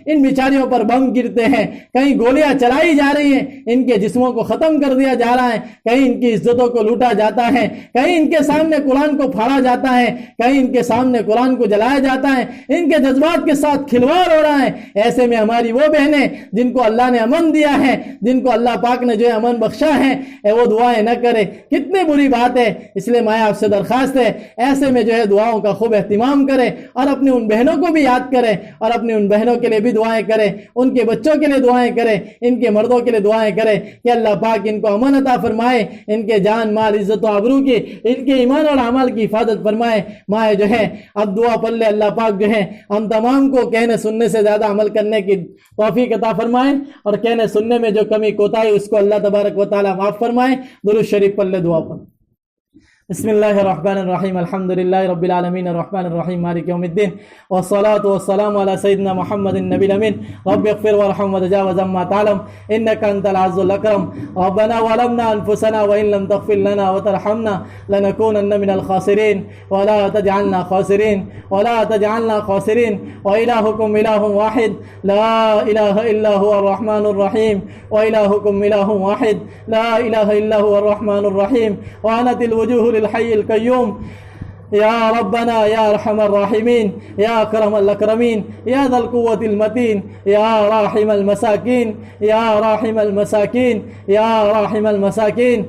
ان بیچاریوں پر بم گرتے ہیں، کہیں گولیاں چلائی جا رہی ہیں، ان کے جسموں کو ختم کر دیا جا رہا ہے، کہیں ان کی عزتوں کو لوٹا جاتا ہے، کہیں ان کے سامنے قرآن کو پھاڑا جاتا ہے، کہیں ان کے سامنے قرآن کو جلایا جاتا ہے، ان کے جذبات کے ساتھ کھلواڑ ہو رہا ہے۔ ایسے میں ہماری وہ بہنیں جن کو اللہ نے امن دیا ہے، جن کو اللہ پاک نے جو ہے امن بخشا ہے، وہ دعائیں نہ کرے، کتنی بری بات ہے۔ اس لیے میں آپ سے درخواست ہے ایسے میں جو ہے دعاؤں کا خوب اہتمام کرے، اور اپنی ان بہنوں کو بھی یاد کرے، اور اپنی ان بہنوں کے لیے بھی دعائیں کرے، ان کے بچوں کے لیے دعائیں کرے، ان کے مردوں کے لیے دعائیں کرے کہ اللہ پاک ان کو امن عطا فرمائے، ان کے جان مال عزت و آبرو کی، ان کے ایمان اور اعمال کی حفاظت فرمائے۔ مائیں جو ہے اب دعا پڑھ لے، اللہ پاک جو ہے ہم تمام کو کہنے سننے سے زیادہ عمل کرنے کی توفیق عطا فرمائے، اور کہنے سننے میں جو کمی کوتاہی اس کو اللہ تبارک و تعالی معاف فرمائے۔ درود شریف پڑھ لے، دعا پڑھ۔ بسم اللہ الرحمن الرحیم، الحمدللہ رب العالمین الرحمن الرحیم مالک یوم الدین، والصلاة والسلام علی سیدنا محمد النبی الامین، رب اغفر وارحم وتجاوز عما تعلم انک انت العز الاکرم، ربنا ظلمنا انفسنا وان لم تغفر لنا وترحمنا لنکونن من الخاسرین، ولا تجعلنا خاسرین ولا تجعلنا خاسرین، والہکم الہ واحد لا الہ الا هو الرحمن الرحیم، والہکم الہ واحد لا الہ الا هو الرحمن الرحیم، وعنت الوجوہ الحي القيوم، یا ربنا یا ارحم الراحمین، یا اکرم الاکرمین، یا ذا القوة المتین، یا راحم المساکین، یا راحم المساکین، یا راحم المساکین۔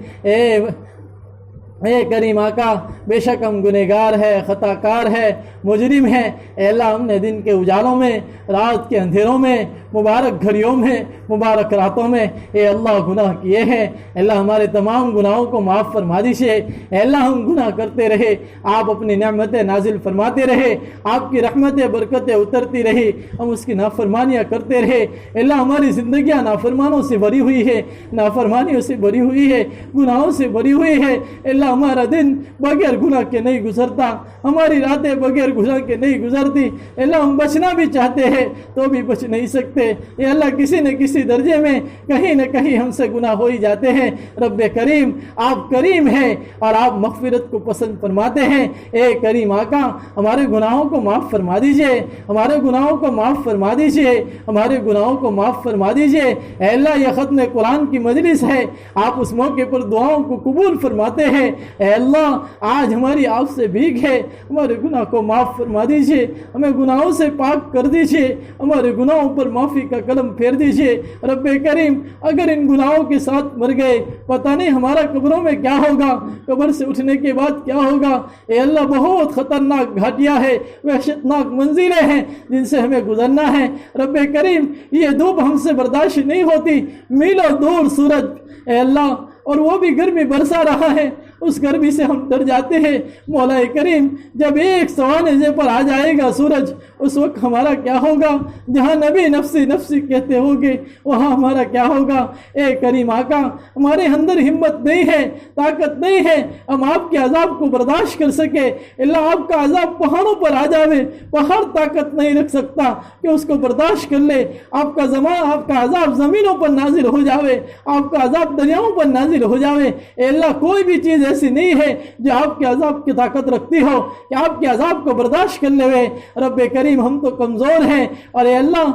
اے کریم آقا، بے شک ہم گنہگار ہے، خطا کار ہے، مجرم ہے۔ اے اللہ، ہم نے دن کے اجالوں میں، رات کے اندھیروں میں، مبارک گھڑیوں میں، مبارک راتوں میں اے اللہ گناہ کیے ہیں۔ اے اللہ ہمارے تمام گناہوں کو معاف فرما دیجیے۔ اے اللہ ہم گناہ کرتے رہے، آپ اپنی نعمتیں نازل فرماتے رہے، آپ کی رحمتیں برکتیں اترتی رہی، ہم اس کی نافرمانیاں کرتے رہے۔ اے اللہ ہماری زندگیاں نافرمانوں سے بھری ہوئی ہے، نافرمانیوں سے بھری ہوئی ہے، گناہوں سے بھری ہوئی ہے۔ اے اللہ ہمارا دن بغیر گناہ کے نہیں گزرتا، ہماری راتیں بغیر گناہ کے نہیں گزرتی۔ اے اللہ ہم بچنا بھی چاہتے ہیں تو بھی بچ نہیں سکتے۔ اے اللہ کسی نہ کسی درجے میں کہیں نہ کہیں ہم سے گناہ ہو ہی جاتے ہیں۔ رب کریم، آپ کریم ہیں اور آپ مغفرت کو پسند فرماتے ہیں۔ اے کریم آقا، ہمارے گناہوں کو معاف فرما دیجئے، ہمارے گناہوں کو معاف فرما دیجئے، ہمارے گناہوں کو معاف فرما دیجئے۔ اے اللہ یہ ختم قرآن کی مجلس ہے، آپ اس موقع پر دعاؤں کو قبول فرماتے ہیں۔ اے اللہ آج ہماری آپ سے بھیک ہے، ہمارے گناہ کو معاف فرما دیجئے، ہمیں گناہوں سے پاک کر دیجئے، ہمارے گناہوں پر معافی کا قلم پھیر دیجئے۔ رب کریم، اگر ان گناہوں کے ساتھ مر گئے پتہ نہیں ہمارا قبروں میں کیا ہوگا، قبر سے اٹھنے کے بعد کیا ہوگا۔ اے اللہ بہت خطرناک گھاٹیاں ہیں، وحشتناک منزلیں ہیں جن سے ہمیں گزرنا ہے۔ رب کریم یہ دھوپ ہم سے برداشت نہیں ہوتی، میلوں دور سورج اے اللہ، اور وہ بھی گرمی برسا رہا ہے، اس گرمی سے ہم ڈر جاتے ہیں۔ مولا کریم جب ایک سوانے پر آ جائے گا سورج، اس وقت ہمارا کیا ہوگا؟ جہاں نبی نفسی نفسی کہتے ہوگے وہاں ہمارا کیا ہوگا؟ اے کریم آقا، ہمارے اندر ہمت نہیں ہے، طاقت نہیں ہے ہم آپ کے عذاب کو برداشت کر سکے۔ اللہ آپ کا عذاب پہاڑوں پر آ جاوے، پہاڑ طاقت نہیں رکھ سکتا کہ اس کو برداشت کر لے۔ آپ کا عذاب زمینوں پر نازل ہو جاوے، آپ کا عذاب دریاؤں پر نازل ہو جاوے۔ اے اللہ کوئی بھی چیز ایسی نہیں ہے جو آپ کے عذاب کی طاقت رکھتی ہو کہ آپ کے عذاب کو برداشت کر لے۔ رب کریم ہم تو کمزور ہیں، اور اے اللہ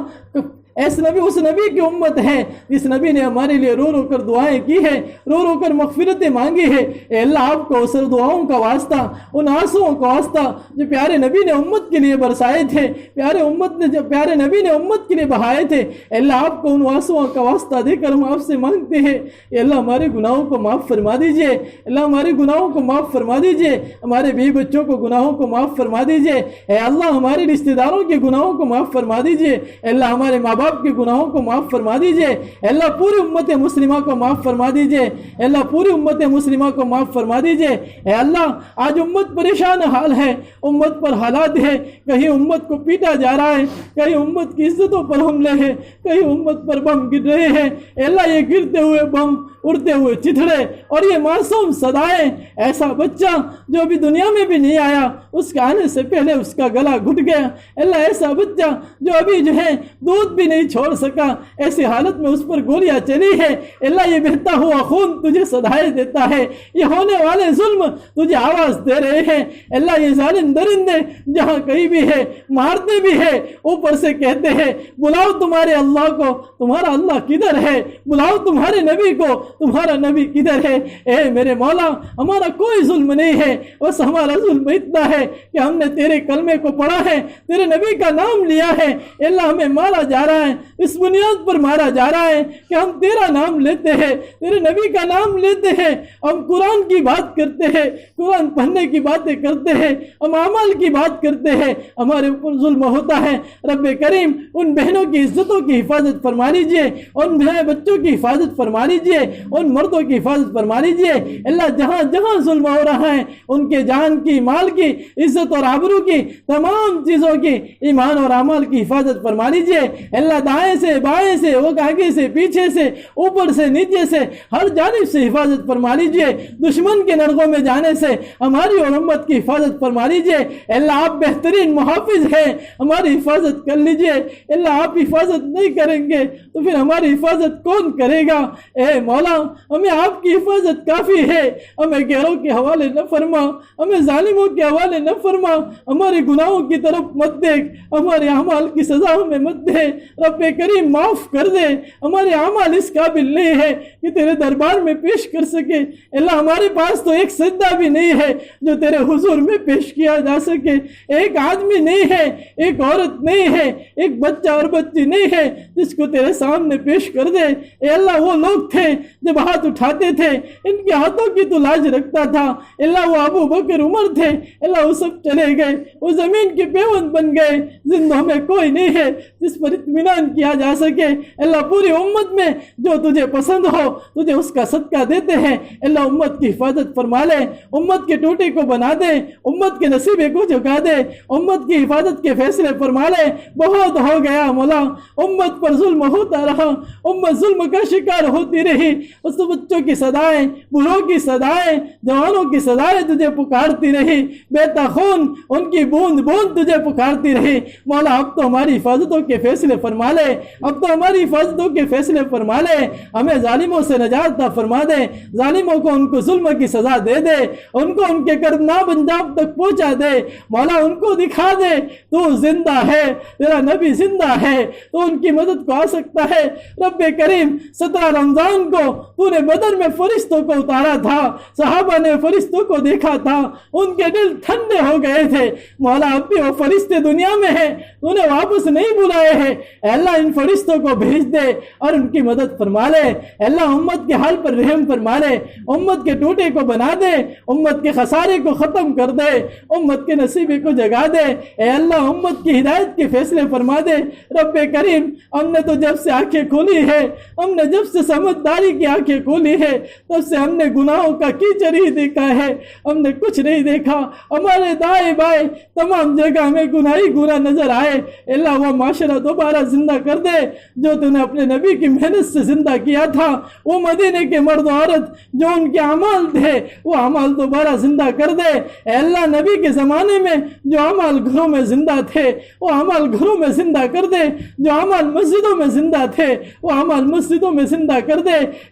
ایسے نبی اس نبی کی امت ہے جس نبی نے ہمارے لیے رو رو کر دعائیں کی ہے، رو رو کر مغفرتیں مانگی ہے۔ اے اللہ آپ کو اس دعاؤں کا واسطہ، ان آنسوؤں کا واسطہ جو پیارے نبی نے امت کے لیے برسائے تھے، پیارے نبی نے امت کے لیے بہائے تھے، اے اللہ آپ کو ان آنسوؤں کا واسطہ دے کر ہم آپ سے مانگتے ہیں، اے اللہ ہمارے گناہوں کو معاف فرما دیجئے، اللہ ہمارے گناہوں کو معاف فرما دیجئے، ہمارے بیوی بچوں کو گناہوں کو معاف فرما دیجئے، اے اللہ ہمارے رشتہ داروں کے گناہوں کو معاف فرما دیجئے، اے اللہ ہمارے ماں باپ کے گناہوں کو معاف فرما دیجئے، اے اللہ پوری امت مسلمہ کو معاف فرما دیجئے، اے اللہ پوری امت مسلمہ کو معاف فرما دیجئے۔ اے اللہ آج امت پریشان حال ہے، امت پر حالات ہے، کہیں امت کو پیٹا جا رہا ہے، کہیں امت کی عزتوں پر حملے ہیں، کہیں امت پر بم گر رہے ہیں، اے اللہ یہ گرتے ہوئے بم، اڑتے ہوئے چتھڑے اور یہ معصوم صدائیں، ایسا بچہ جو ابھی دنیا میں بھی نہیں آیا، اس کے آنے سے پہلے اس کا گلا گھٹ گیا، اللہ ایسا بچہ جو ابھی جو ہے دودھ بھی نہیں چھوڑ سکا، ایسی حالت میں اس پر گولیاں چلی ہے، اللہ یہ بہتا ہوا خون تجھے صدائیں دیتا ہے، یہ ہونے والے ظلم تجھے آواز دے رہے ہیں، اللہ یہ ظالم درندے جہاں کہیں بھی ہے مارتے بھی ہے، اوپر سے کہتے ہیں بلاؤ تمہارے اللہ کو، تمہارا اللہ کدھر ہے، بلاؤ تمہارے نبی کو، تمہارا نبی کدھر ہے۔ اے میرے مولا ہمارا کوئی ظلم نہیں ہے، بس ہمارا ظلم اتنا ہے کہ ہم نے تیرے کلمے کو پڑھا ہے، تیرے نبی کا نام لیا ہے، اللہ ہمیں مارا جا رہا ہے، اس بنیاد پر مارا جا رہا ہے کہ ہم تیرا نام لیتے ہیں، تیرے نبی کا نام لیتے ہیں، ہم قرآن کی بات کرتے ہیں، قرآن پڑھنے کی باتیں کرتے ہیں، ہم اعمال کی بات کرتے ہیں، ہمارے اوپر ظلم ہوتا ہے۔ رب کریم ان بہنوں کی عزتوں کی حفاظت فرما لیجئے، ان بچوں کی حفاظت فرما لیجئے، ان مردوں کی حفاظت فرما لیجئے، اللہ جہاں جہاں ظلم ہو رہا ہے ان کے جان کی، مال کی، عزت اور آبرو کی، تمام چیزوں کی، ایمان اور اعمال کی حفاظت فرما لیجئے، اللہ دائیں سے بائیں سے، آگے سے پیچھے سے، اوپر سے نیچے سے، ہر جانب سے حفاظت فرما لیجئے، دشمن کے نرغوں میں جانے سے ہماری اور امت کی حفاظت فرما لیجئے، اللہ آپ بہترین محافظ ہیں، ہماری حفاظت کر لیجئے، اللہ آپ حفاظت نہیں کریں گے تو پھر ہماری حفاظت کون کرے گا؟ اے مولا ہمیں آپ کی حفاظت کافی ہے، ہمیں غیروں کے حوالے نہ فرما، ہمیں ظالموں کے حوالے نہ فرما، ہمارے گناہوں کی طرف مت دیکھ، ہمارے اعمال کی سزا ہمیں مت دے، رب کریم معاف کر دے، ہمارے اعمال اس قابل نہیں ہے کہ تیرے دربار میں پیش کر سکے، اللہ ہمارے پاس تو ایک سجدہ بھی نہیں ہے جو تیرے حضور میں پیش کیا جا سکے، ایک آدمی نہیں ہے، ایک عورت نہیں ہے، ایک بچہ اور بچی نہیں ہے جس کو تیرے سامنے پیش کر دے۔ اے اللہ وہ لوگ تھے جب ہاتھ اٹھاتے تھے ان کے ہاتھوں کی تو لاج رکھتا تھا، اللہ وہ ابو بکر عمر تھے، اللہ وہ سب چلے گئے، وہ زمین کے پیوند بن گئے، زندوں میں کوئی نہیں ہے جس پر اطمینان کیا جا سکے، اللہ پوری امت میں جو تجھے پسند ہو تجھے اس کا صدقہ دیتے ہیں، اللہ امت کی حفاظت فرما لے، امت کے ٹوٹے کو بنا دے، امت کے نصیبے کو جھکا دے، امت کی حفاظت کے فیصلے فرما لے، بہت ہو گیا مولا، امت پر ظلم ہوتا رہا، امت ظلم کا شکار ہوتی رہی، اس بچوں کی صدائیں، بوڑھوں کی صدائیں، جوانوں کی صدائیں تجھے پکارتی رہی، بیتا خون ان کی بوند بوند تجھے پکارتی رہی، مولا اب تو ہماری حفاظتوں کے فیصلے فرما لے، اب تو ہماری حفاظتوں کے فیصلے فرما لے، ہمیں ظالموں سے نجات عطا فرما دے، ظالموں کو ان کو ظلم کی سزا دے دے، ان کو ان کے کردناب انجام تک پہنچا دے، مولا ان کو دکھا دے تو زندہ ہے، تیرا نبی زندہ ہے، تو ان کی مدد کو آ سکتا ہے۔ رب کریم 17 رمضان کو تو نے بدر میں فرشتوں کو اتارا تھا، صحابہ نے فرشتوں کو دیکھا تھا، ان کے دل ٹھنڈے ہو گئے تھے، مولا اب بھی وہ فرشتے دنیا میں ہیں، تو نے واپس نہیں بلائے ہیں، اے اللہ ان فرشتوں کو بھیج دے اور ان کی مدد فرما لے، اے اللہ امت کے حال پر رحم فرما لے، امت کے ٹوٹے کو بنا دے، امت کے خسارے کو ختم کر دے، امت کے نصیبے کو جگا دے، اے اللہ امت کی ہدایت کے فیصلے فرما دے۔ رب کریم ہم نے تو جب سے آنکھیں کھولی ہے، ہم نے جب سے سمجھداری کی آنکھیں کھولی ہے، تب سے ہم نے گناہوں کا کیچڑ ہی دیکھا ہے، ہم نے کچھ نہیں دیکھا، ہمارے دائیں بائیں تمام جگہ ہمیں گناہ ہی گناہ نظر آئے، اللہ وہ معاشرہ دوبارہ زندہ کر دے جو تو نے اپنے نبی کی محنت سے زندہ کیا تھا، وہ مدینے کے مرد و عورت جو ان کے اعمال تھے وہ اعمال دوبارہ زندہ کر دے، اے اللہ نبی کے زمانے میں جو اعمال گھروں میں زندہ تھے وہ اعمال گھروں میں زندہ کر دے، جو اعمال مسجدوں میں زندہ تھے وہ اعمال مسجدوں میں زندہ کر دے،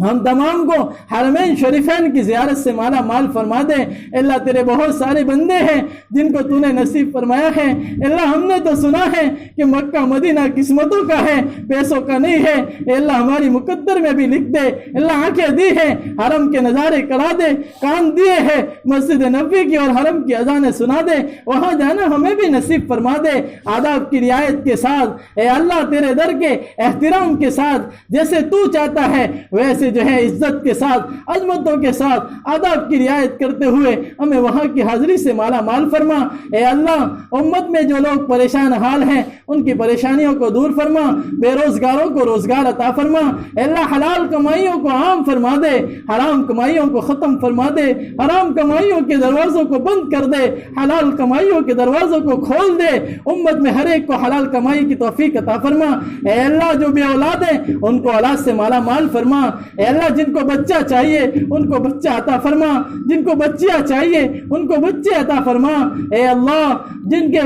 ہم تمام کو حرمین شریفین کی زیارت سے مالا مال فرما دے۔ اللہ تیرے بہت سارے بندے ہیں جن کو تو نے نصیب فرمایا ہے۔ اللہ ہم نے تو سنا ہے کہ مکہ مدینہ قسمتوں کا ہے، پیسوں کا نہیں ہے۔ اللہ ہماری مقدر میں بھی لکھ دے۔ اللہ آنکھیں دی ہے، حرم کے نظارے کرا دے، کان دیے ہیں، مسجد نبوی کی اور حرم کی اذانیں سنا دے، وہاں جانا ہمیں بھی نصیب فرما دے، آداب کی رعایت کے ساتھ۔ اے اللہ تیرے در کے احترام کے ساتھ جیسے تو چاہتا ہے ویسے جو ہے عزت کے ساتھ، عظمتوں کے ساتھ، آداب کی رعایت کرتے ہوئے ہمیں وہاں کی حاضری سے مالا مال فرما۔ اے اللہ امت میں جو لوگ پریشان حال ہیں ان کی پریشانیوں کو دور فرما، بے روزگاروں کو روزگار عطا فرما۔ اے اللہ حلال کمائیوں کو عام فرما دے، حرام کمائیوں کو ختم فرما دے، حرام کمائیوں کے دروازوں کو بند کر دے، حلال کمائیوں کے دروازوں کو کھول دے۔ امت میں ہر ایک کو حلال کمائی کی توفیق عطا فرما۔ اے اللہ جو بے اولاد ہیں ان کو اولاد سے مالا مال فرما۔ اے اللہ جن کو بچہ چاہیے ان کو بچہ عطا فرما، جن کو بچیاں چاہیے ان کو بچے عطا فرما۔ اے اللہ جن کے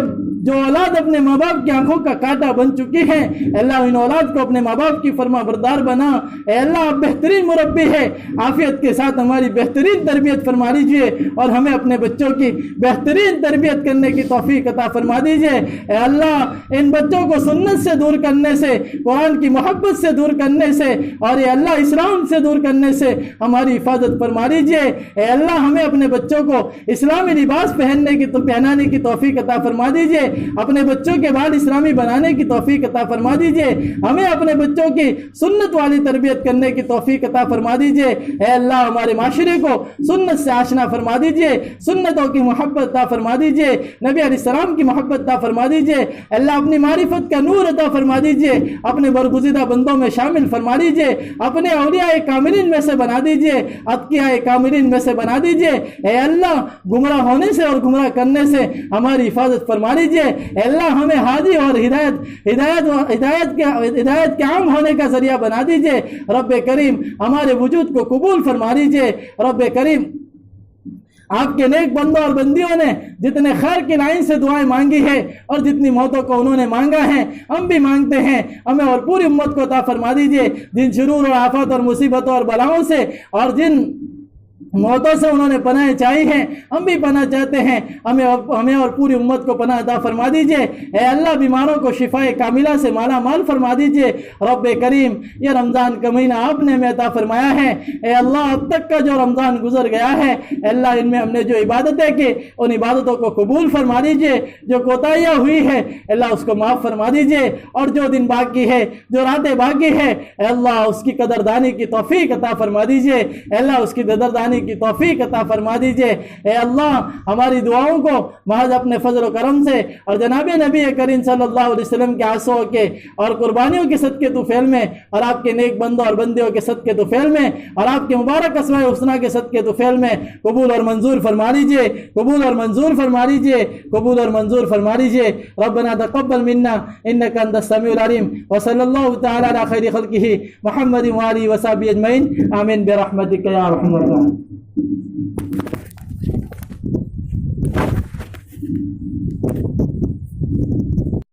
جو اولاد اپنے ماں باپ کی آنکھوں کا کانٹا بن چکی ہے، اللہ ان اولاد کو اپنے ماں باپ کی فرما بردار بنا۔ اے اللہ آپ بہترین مربی ہے، عافیت کے ساتھ ہماری بہترین تربیت فرما دیجیے اور ہمیں اپنے بچوں کی بہترین تربیت کرنے کی توفیق عطا فرما دیجیے۔ اے اللہ ان بچوں کو سنت سے دور کرنے سے، قرآن کی محبت سے دور کرنے سے اور اے اللہ اسلام سے دور کرنے سے ہماری حفاظت فرما دیجیے۔ اے اللہ ہمیں اپنے بچوں کو اسلامی لباس پہنانے کی توفیق عطا فرما دیجیے، اپنے بچوں کے بال اسلامی بنانے کی توفیق عطا فرما دیجیے، ہمیں اپنے بچوں کی سنت والی تربیت کرنے کی توفیق عطا فرما دیجیے۔ اے اللہ ہمارے معاشرے کو سنت سے آشنا فرما دیجیے، سنتوں کی محبت عطا فرما دیجیے، نبی علیہ السلام کی محبت عطا فرما دیجیے۔ اللہ اپنی معرفت کا نور عطا فرما دیجیے، اپنے برگزیدہ بندوں میں شامل فرما دیجیے، اپنے اولیاء کاملین میں سے بنا دیجیے، اتقیاء کاملین میں سے بنا دیجیے۔ اے اللہ گمراہ ہونے سے اور گمراہ کرنے سے ہماری حفاظت فرما دیجیے۔ اے اللہ ہمیں ہادی اور ہدایت کے عام ہونے کا ذریعہ بنا دیجیے۔ رب کریم ہمارے وجود کو قبول فرما دیجیے۔ رب کریم آپ کے نیک بندوں اور بندیوں نے جتنے خیر کی لائن سے دعائیں مانگی ہے اور جتنی موتوں کو انہوں نے مانگا ہے ہم بھی مانگتے ہیں، ہمیں اور پوری امت کو عطا فرما دیجیے۔ جن شرور اور آفات اور مصیبتوں اور بلاؤں سے اور جن موتوں سے انہوں نے پناہ چاہی ہیں ہم بھی پناہ چاہتے ہیں، ہمیں اور پوری امت کو پناہ عطا فرما دیجیے۔ اے اللہ بیماروں کو شفاء کاملہ سے مالا مال فرما دیجیے۔ رب کریم یہ رمضان کا مہینہ آپ نے ہمیں عطا فرمایا ہے، اے اللہ اب تک کا جو رمضان گزر گیا ہے اے اللہ ان میں ہم نے جو عبادتیں کی ان عبادتوں کو قبول فرما دیجیے، جو کوتاہیاں ہوئی ہے اللہ اس کو معاف فرما دیجیے، اور جو دن باقی ہے جو راتیں باقی ہے اے اللہ اس کی قدردانی کی توفیق عطا فرما دیجیے۔ اے اللہ اس کی قدردانی کی توفیق عطا فرما دیجیے۔ اے اللہ ہماری دعاؤں کو محض اپنے فضل و کرم سے اور جناب نبی کریم صلی اللہ علیہ وسلم کے آنسوں کے اور قربانیوں کے صدقے طفیل میں اور آپ کے نیک بندوں اور بندیوں کے صدقے طفیل میں اور آپ کے مبارک اسماء الحسنی کے صدقے طفیل میں قبول اور منظور فرما لیجیے، قبول اور منظور فرما لیجیے، قبول اور منظور فرما لیجیے۔ ربنا تقبل منا انك انت السميع العليم وصلى الله تعالى على خير خلقه محمد وآله وصحبه اجمعين آمين برحمتك يا ارحم الراحمين۔